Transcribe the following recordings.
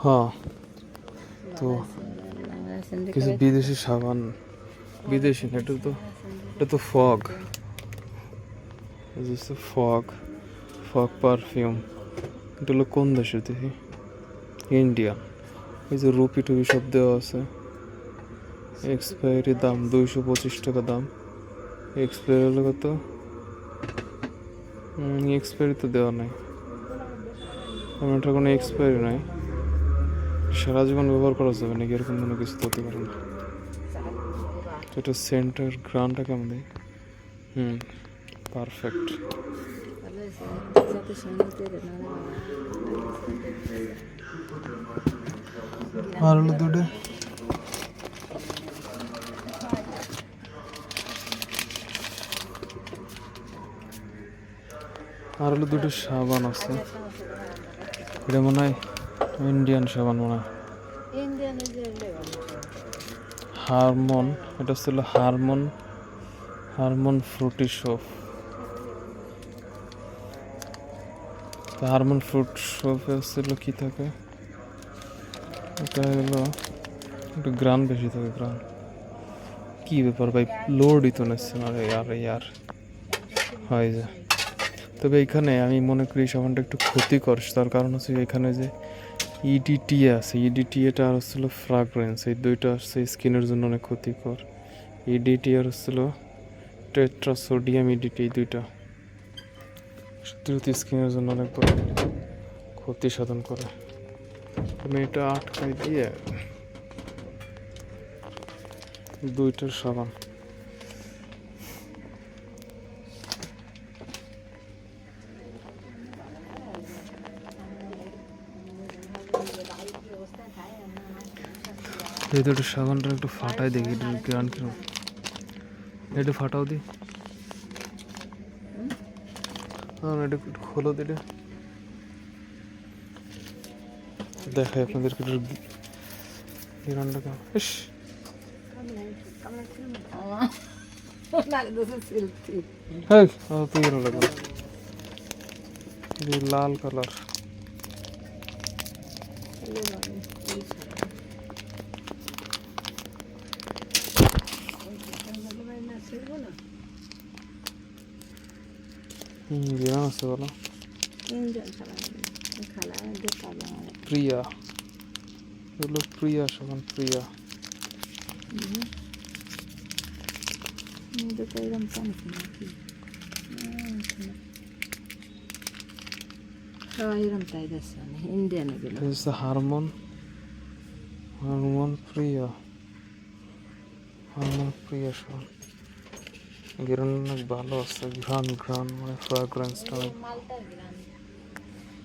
হ্যাঁ, তো কিছু বিদেশি সাবান, বিদেশি না, এটা তো ফগ, ফগ ফগ পারফিউম। এটা হলো কোন দেশের দেখি? ইন্ডিয়া। এই যে রুপি টুপি সব দেওয়া আছে। এক্সপায়ারি দাম 225 টাকা দাম। এক্সপায়ারি হলো কত? এক্সপায়ারি তো দেওয়া নাই, এটা কোনো এক্সপায়ারি নাই। সারা জীবন ব্যবহার করা যাবে নাকি এরকম কোনো কিছু তো হতে পারে না। তো এটা সেন্টার গ্রানটা কেমন দেয়? পারফেক্ট। আর হলো দুটো সাবান আছে। এটা মনে হয় ইন্ডিয়ান সাবান মনে হয়। হারমোন, এটা ছিল হারমোন ফ্রুটি সোপ। হারমোন ফ্রুট সোপে ছিল কি থাকে? এটা হলো একটু গ্রান বেশি থাকে, গ্রান। কি ব্যাপার ভাই, লোডই তো নিচ্ছে না রে, ইয়ার হয় যে। তবে এখানে আমি মনে করি সাবানটা একটু ক্ষতিকর, তার কারণ হচ্ছে এখানে যে ইডিটিএ আছে, ইডিটিএটা আর হচ্ছিল ফ্রাগ্রেন্স, এই দুইটা আসছে স্কিনের জন্য অনেক ক্ষতিকর। ইডিটি আর হচ্ছিল টেট্রাসোডিয়াম ইডিটি, এই দুইটা সত্যি স্কিনের জন্য অনেক বড় ক্ষতি সাধন করে। আমি এটা আটকাই দিয়ে দুইটার সাবান। এই দুটো সাবানটা একটু ফাটাই দেখি, এটার গ্রান কিরকম। একটু ফাটাও দি, এটা একটু খোলো দিলে দেখাই আপনাদেরকে এটার গ্রানটা কেমন। ইস, তুই এরকম লাগবে লাল কালার। গ্রান আছে বলো। প্রিয়া, এগুলো প্রিয়া সাবান, প্রিয়া। হারমোন প্রিয়া, সাবান। গ্রান অনেক ভালো আছে, গ্রান মানে ফ্রাগ্রেন্সটা।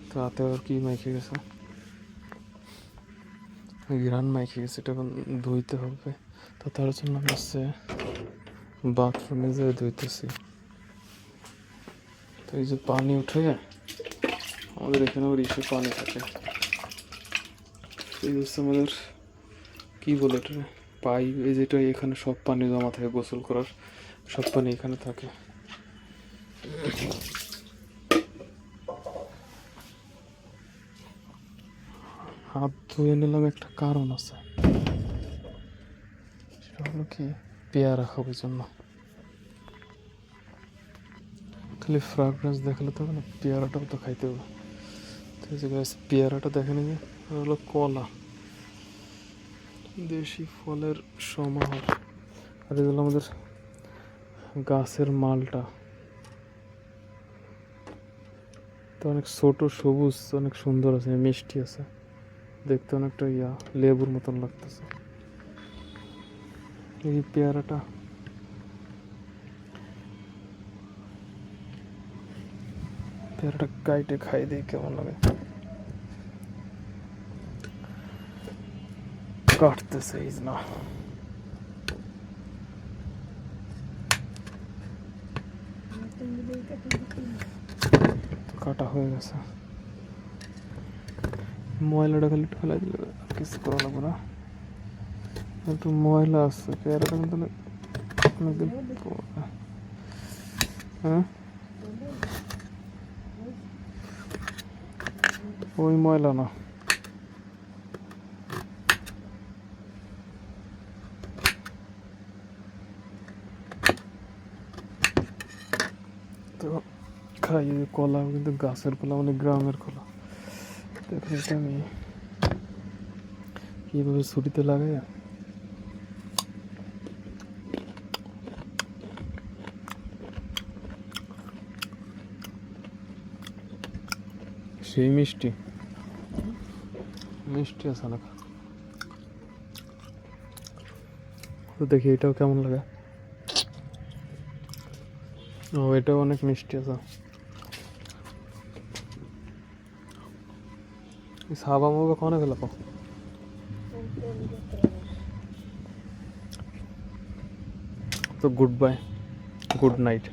তো হাতে আর কি মাইকে গেছে, গ্রান মাইকে গেছে, এটা ধুইতে হবে। তো তার জন্য আমি হচ্ছে বাথরুমে যেয়ে ধুইতেছি। তো এই যে পানি উঠে, আমাদের এখানে আবার ইসে পানি থাকে। এই হচ্ছে আমাদের কি বলে এটা, পাইপ। এই যেটা এখানে সব পানি জমা থাকে, গোসল করার সব পানি এখানে থাকে। হাত ধুয়ে নিলাম, একটা কারণ আছে, সেটা হলো কি পেয়ারা খাবার জন্য। খালি ফ্রাগ্রেন্স দেখালে তো হবে না, পেয়ারাটাও তো খাইতে হবে। তো এই যে পেয়ারাটা দেখে নিবি, হলো কলা, দেশি ফলের সমাহার। আর এগুলো আমাদের গাছের মালটা, তো অনেক ছোট সবুজ, অনেক সুন্দর আছে, মিষ্টি আছে, দেখতে অনেকটা লেবুর মতন লাগতেছে। এই পেয়ারাটা কাইটে খাই দিই, কেমন লাগে। কাটতেছে না, কাটা হয়ে গেছে। ময়লাটা খালি একটু ফেলাই দিলে কিছু করা লাগবে না। একটু ময়লা আছে পেয়ারাটা, কিন্তু অনেকদিন। হ্যাঁ, ওই ময়লা না, খাই এই কলা, কিন্তু গাছের কলা, মানে গ্রামের কলা। দেখো এটা আমি কীভাবে ছুরিতে লাগাই। সেই মিষ্টি মিষ্টি আছে না, তো দেখি এটাও কেমন লাগে। ও এটাও অনেক মিষ্টি আছে। সাবা মাবা কনে গেল? তো গুড বাই, গুড নাইট।